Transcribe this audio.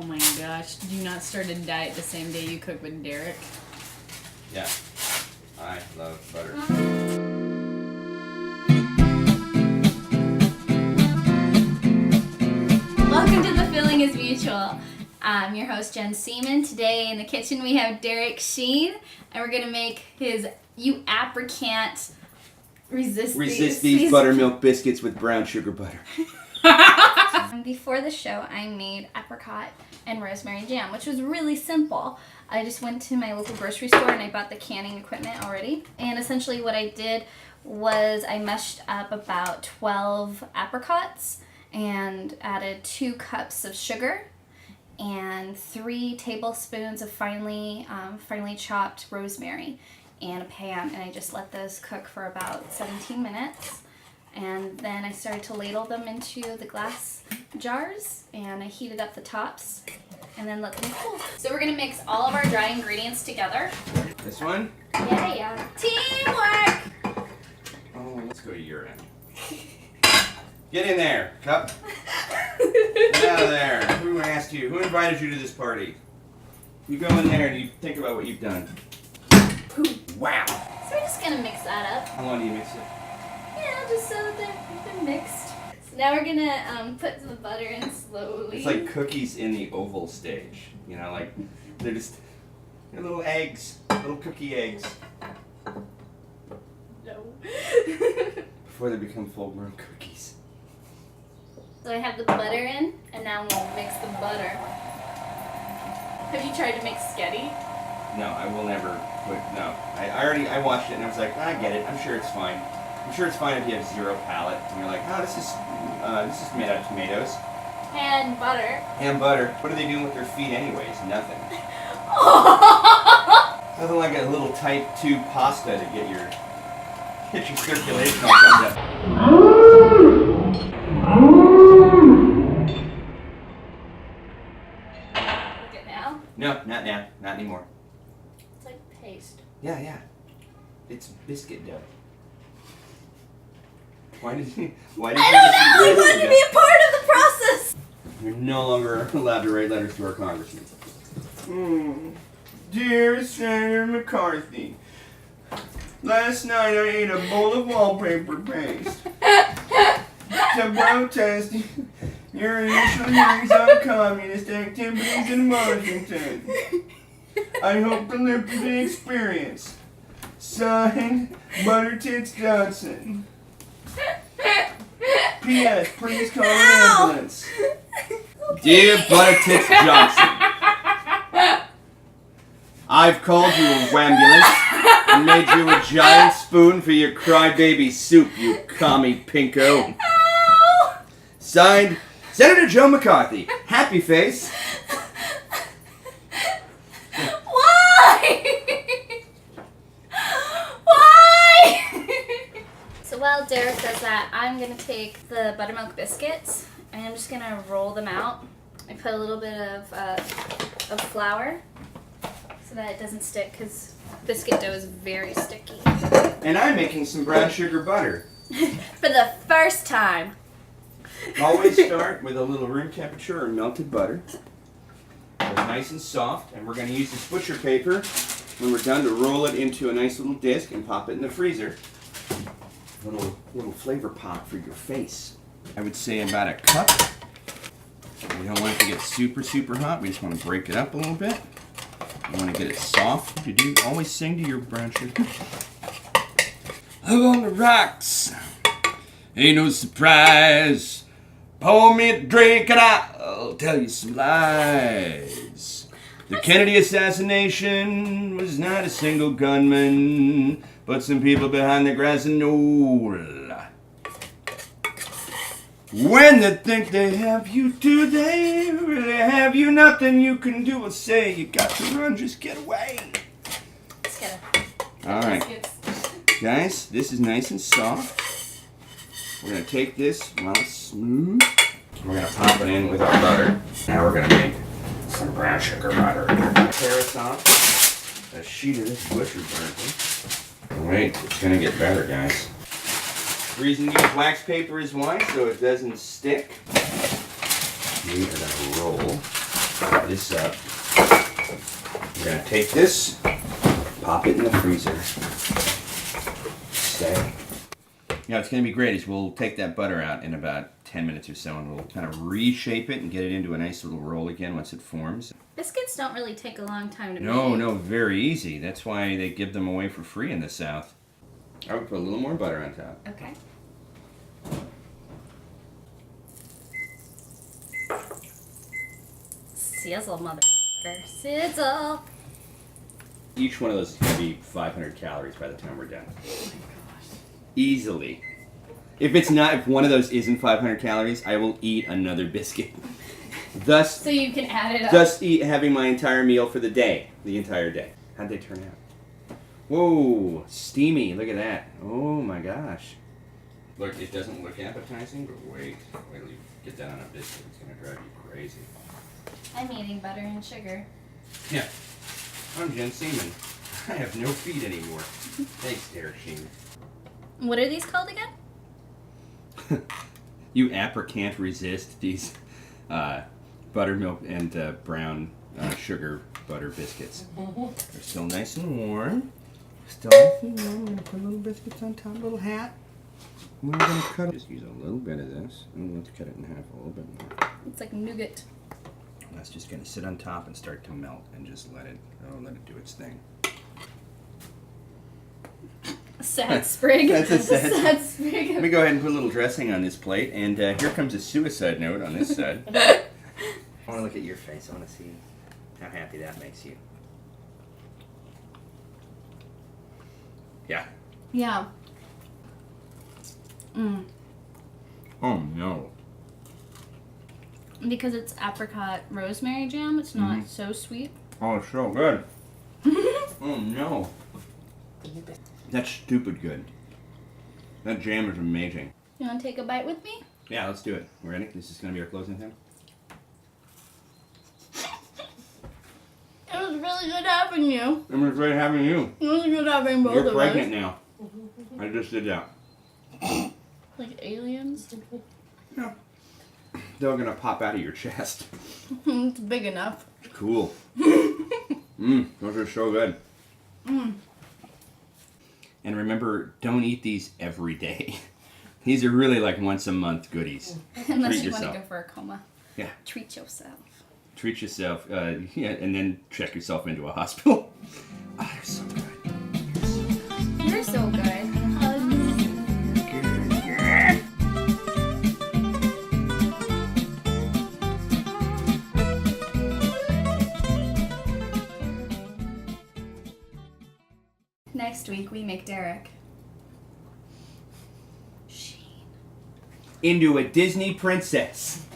Oh my gosh, did you not start a diet the same day you cook with Derek? Yeah, I love butter. Welcome to The Feeling is Mutual. I'm your host, Jen Seaman. Today in the kitchen we have Derek Sheen, and we're going to make his You Aprican't Resist these buttermilk biscuits with brown sugar butter. Before the show, I made apricot and rosemary jam, which was really simple. I just went to my local grocery store and I bought the canning equipment already. And essentially what I did was I meshed up about 12 apricots and added 2 cups of sugar and 3 tablespoons of finely chopped rosemary in a pan, and I just let those cook for about 17 minutes. And then I started to ladle them into the glass jars, and I heated up the tops and then let them cool. So we're gonna mix all of our dry ingredients together. This one? Yeah. Teamwork! Oh, let's go to your end. Get in there, cup. Get out of there. Who asked you? Who invited you to this party? You go in there and you think about what you've done. Wow. So we're just gonna mix that up. How long do you mix it? Yeah, just so that they're mixed. So now we're gonna put the butter in slowly. It's like cookies in the oval stage. You know, like they're little eggs, little cookie eggs. No. Before they become full-grown cookies. So I have the butter in, and now we'll mix the butter. Have you tried to make sketty? No, I will never put, no. I watched it and I was like, I get it, I'm sure it's fine. I'm sure it's fine if you have zero palate and you're like, oh, this is made out of tomatoes. And butter. And butter. What are they doing with their feet anyways? Nothing. Nothing like a little type 2 pasta to get your circulation all pumped up. Look at now. No, not now. Not anymore. It's like paste. Yeah. It's biscuit dough. Why did you I don't know! I wanted to be a part of the process! You're no longer allowed to write letters to our congressman. Dear Senator McCarthy, last night I ate a bowl of wallpaper paste to protest your initial hearings on communist activities in Washington. I hope to live through the experience. Signed, Butter Tits Johnson. P.S. Please call an ambulance. Dear Butter Tits Johnson, I've called you a wambulance and made you a giant spoon for your crybaby soup, you commie pinko. Ow! Signed, Senator Joe McCarthy. Happy face. So while Derek does that, I'm going to take the buttermilk biscuits and I'm just going to roll them out. I put a little bit of flour so that it doesn't stick because biscuit dough is very sticky. And I'm making some brown sugar butter. For the first time. Always start with a little room temperature or melted butter. So it's nice and soft, and we're going to use this butcher paper when we're done to roll it into a nice little disc and pop it in the freezer. Little flavor pop for your face. I would say about a cup. We don't want it to get super, super hot. We just want to break it up a little bit. You want to get it soft. You do always sing to your brown sugar. Up on the rocks, ain't no surprise. Pour me a drink and I'll tell you some lies. The Kennedy assassination was not a single gunman, but some people behind the grass and knoll. When they think they have you, do they really have you? Nothing you can do or say. You got to run, just get away. Let's get it. All right. Guys, this is nice and soft. We're going to take this while it's smooth. We're going to pop it in with our butter. Now we're going to make some brown sugar butter. Tear us off a sheet of this butcher burger. Wait, it's going to get better, guys. The reason you use wax paper is why, so it doesn't stick. We are going to roll this up. We're going to take this, pop it in the freezer. Stay. Now, it's going to be great is we'll take that butter out in about 10 minutes or so, and we'll kind of reshape it and get it into a nice little roll again once it forms. Biscuits don't really take a long time to make. No, very easy. That's why they give them away for free in the South. I would put a little more butter on top. Okay. Sizzle, motherfucker. Sizzle. Each one of those is going to be 500 calories by the time we're done. Oh my gosh. Easily. If one of those isn't 500 calories, I will eat another biscuit. Thus, So you can add it up. just having my entire meal for the day. The entire day. How'd they turn out? Whoa, steamy. Look at that. Oh my gosh. Look, it doesn't look appetizing, but wait till you get that on a biscuit. It's going to drive you crazy. I'm eating butter and sugar. Yeah. I'm Jen Seaman. I have no feet anymore. Thanks, Derek Sheen. What are these called again? You Aprican't resist these buttermilk and brown sugar butter biscuits. They're still nice and warm. Still nice and warm. I'm going to put little biscuits on top, little hat. We're going to cut it. Just use a little bit of this. And let's cut it in half a little bit more. It's like nougat. That's just going to sit on top and start to melt and just let it do its thing. A sad sprig. That's a sad sprig. Let me go ahead and put a little dressing on this plate, and here comes a suicide note on this side. I want to look at your face. I want to see how happy that makes you. Yeah. Yeah. Mm. Oh no. Because it's apricot rosemary jam, it's not so sweet. Oh, it's so good. Oh no. That's stupid good. That jam is amazing. You want to take a bite with me? Yeah, let's do it. We ready? This is going to be our closing thing. It was really good having you. It was great having you. It was good having both You're of pregnant us. now. I just did that. Like aliens. Yeah. They're going to pop out of your chest. It's big enough. Cool. Those are so good. And remember, don't eat these every day. These are really like once a month goodies. Unless Treat you want yourself. to go for a coma. Yeah. Treat yourself. Treat yourself, yeah, and then check yourself into a hospital. Oh, they're so good. You're so good. Hugs. Next week we make Derek Sheen Into a Disney princess.